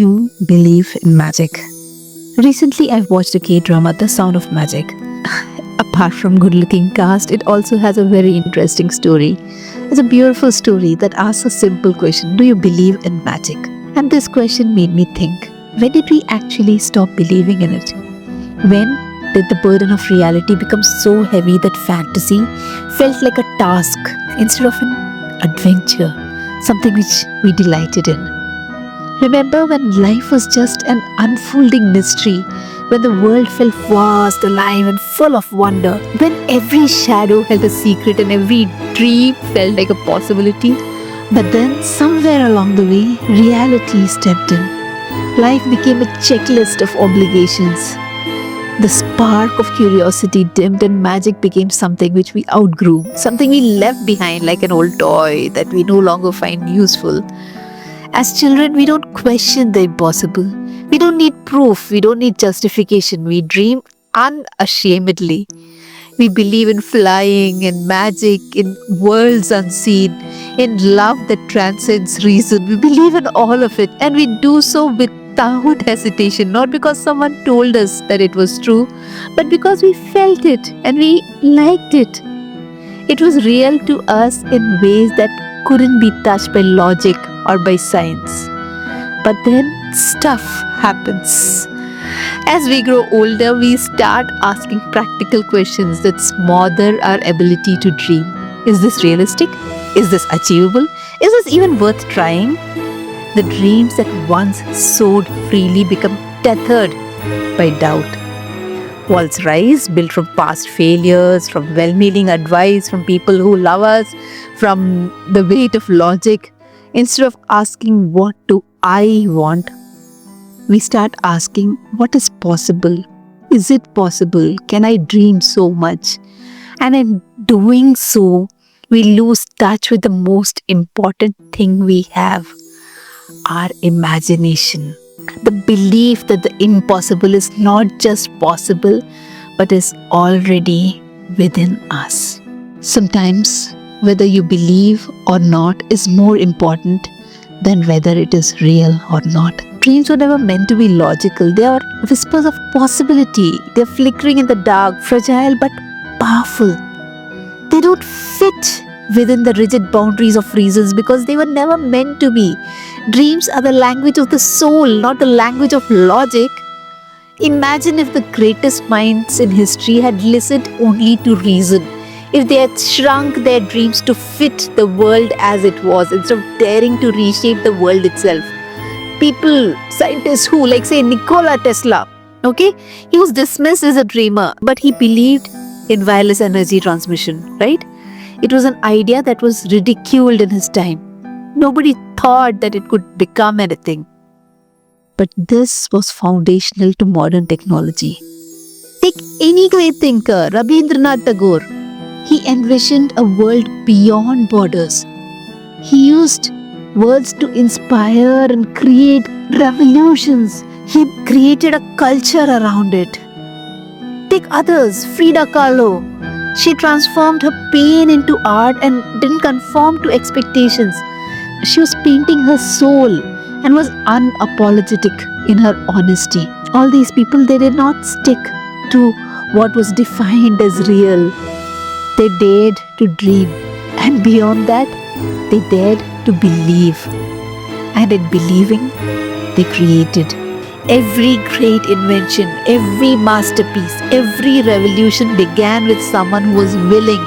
you believe in magic? Recently, I've watched a K-drama, The Sound of Magic. Apart from good-looking cast, it also has a very interesting story. It's a beautiful story that asks a simple question: do you believe in magic? And this question made me think, when did we actually stop believing in it? When did the burden of reality become so heavy that fantasy felt like a task instead of an adventure, something which we delighted in? Remember when life was just an unfolding mystery, when the world felt vast, alive and full of wonder, when every shadow held a secret and every dream felt like a possibility? But then, somewhere along the way, reality stepped in. Life became a checklist of obligations. The spark of curiosity dimmed and magic became something which we outgrew, something we left behind like an old toy that we no longer find useful. As children, we don't question the impossible. We don't need proof. We don't need justification. We dream unashamedly. We believe in flying, in magic, in worlds unseen, in love that transcends reason. We believe in all of it, and we do so without hesitation, not because someone told us that it was true, but because we felt it and we liked it. It was real to us in ways that couldn't be touched by logic or by science. But then stuff happens. As we grow older, we start asking practical questions that smother our ability to dream. Is this realistic? Is this achievable? Is this even worth trying? The dreams that once soared freely become tethered by doubt. Walls rise, built from past failures, from well-meaning advice, from people who love us, from the weight of logic. Instead of asking, what do I want? We start asking, what is possible? Is it possible? Can I dream so much? And in doing so, we lose touch with the most important thing we have, our imagination. The belief that the impossible is not just possible, but is already within us. Sometimes, whether you believe or not is more important than whether it is real or not. Dreams were never meant to be logical. They are whispers of possibility. They are flickering in the dark, fragile but powerful. They don't fit within the rigid boundaries of reasons because they were never meant to be. Dreams are the language of the soul, not the language of logic. Imagine if the greatest minds in history had listened only to reason. If they had shrunk their dreams to fit the world as it was instead of daring to reshape the world itself. People, scientists who, like say Nikola Tesla, he was dismissed as a dreamer, but he believed in wireless energy transmission, right? It was an idea that was ridiculed in his time. Nobody thought that it could become anything. But this was foundational to modern technology. Take any great thinker, Rabindranath Tagore. He envisioned a world beyond borders. He used words to inspire and create revolutions. He created a culture around it. Take others, Frida Kahlo. She transformed her pain into art and didn't conform to expectations. She was painting her soul and was unapologetic in her honesty. All these people, they did not stick to what was defined as real. They dared to dream, and beyond that, they dared to believe. And in believing, they created. Every great invention, every masterpiece, every revolution began with someone who was willing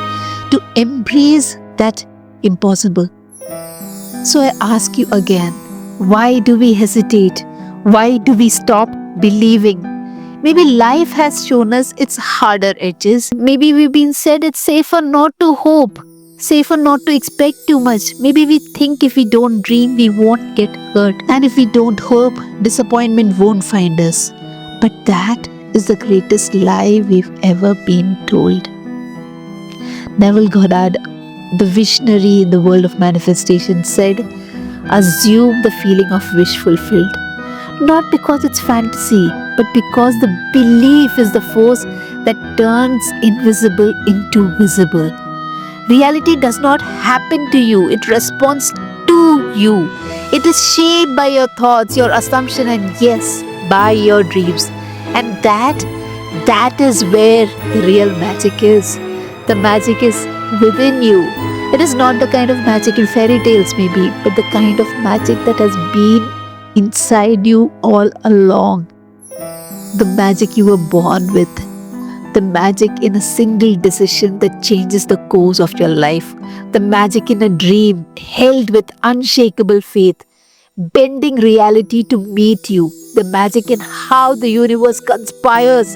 to embrace that impossible. So I ask you again, why do we hesitate? Why do we stop believing? Maybe life has shown us its harder edges. Maybe we've been said it's safer not to hope, safer not to expect too much. Maybe we think if we don't dream, we won't get hurt. And if we don't hope, disappointment won't find us. But that is the greatest lie we've ever been told. Neville Goddard, the visionary in the world of manifestation, said, assume the feeling of wish fulfilled. Not because it's fantasy, but because the belief is the force that turns invisible into visible. Reality does not happen to you, it responds to you. It is shaped by your thoughts, your assumption, and yes, by your dreams. And that is where the real magic is. The magic is within you. It is not the kind of magic in fairy tales, maybe, but the kind of magic that has been inside you all along. The magic you were born with. The magic in a single decision that changes the course of your life. The magic in a dream held with unshakable faith, bending reality to meet you. The magic in how the universe conspires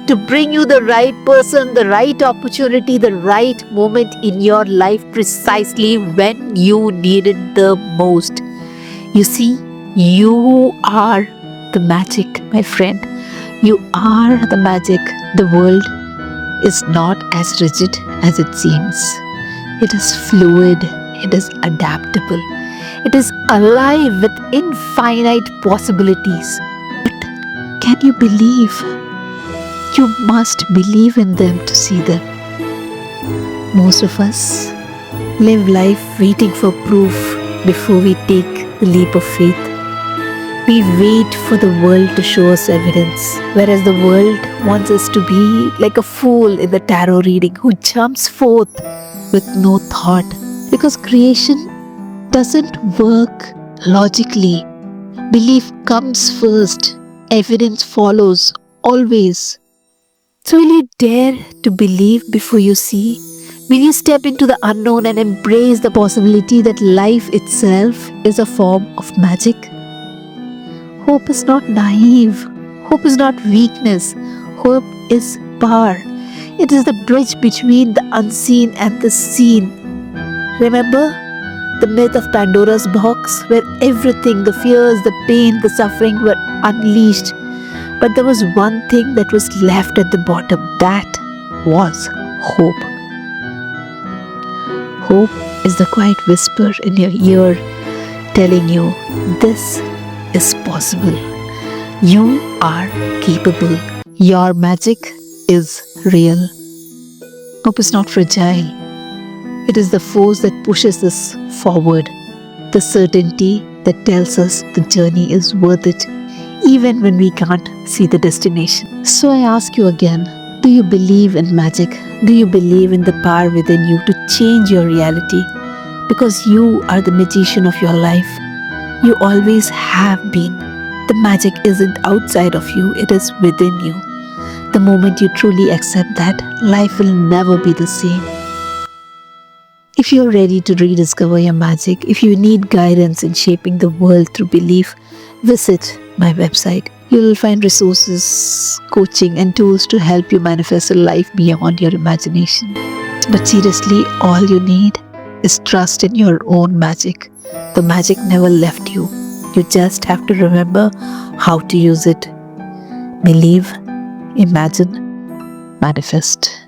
to bring you the right person, the right opportunity, the right moment in your life precisely when you need it the most. You see, you are the magic, my friend. You are the magic. The world is not as rigid as it seems. It is fluid, it is adaptable, it is alive with infinite possibilities. But can you believe? You must believe in them to see them. Most of us live life waiting for proof before we take the leap of faith. We wait for the world to show us evidence, whereas the world wants us to be like a fool in the tarot reading who jumps forth with no thought. Because creation doesn't work logically. Belief comes first, evidence follows, always. So will you dare to believe before you see? Will you step into the unknown and embrace the possibility that life itself is a form of magic? Hope is not naive. Hope is not weakness. Hope is power. It is the bridge between the unseen and the seen. Remember the myth of Pandora's box, where everything, the fears, the pain, the suffering were unleashed. But there was one thing that was left at the bottom. That was hope. Hope is the quiet whisper in your ear telling you this is possible. You are capable. Your magic is real. Hope is not fragile. It is the force that pushes us forward. The certainty that tells us the journey is worth it, even when we can't see the destination. So I ask you again, do you believe in magic? Do you believe in the power within you to change your reality? Because you are the magician of your life. You always have been. The magic isn't outside of you, it is within you. The moment you truly accept that, life will never be the same. If you're ready to rediscover your magic, if you need guidance in shaping the world through belief, visit my website. You'll find resources, coaching, and tools to help you manifest a life beyond your imagination. But seriously, all you need is trust in your own magic. The magic never left you. You just have to remember how to use it. Believe, imagine, manifest.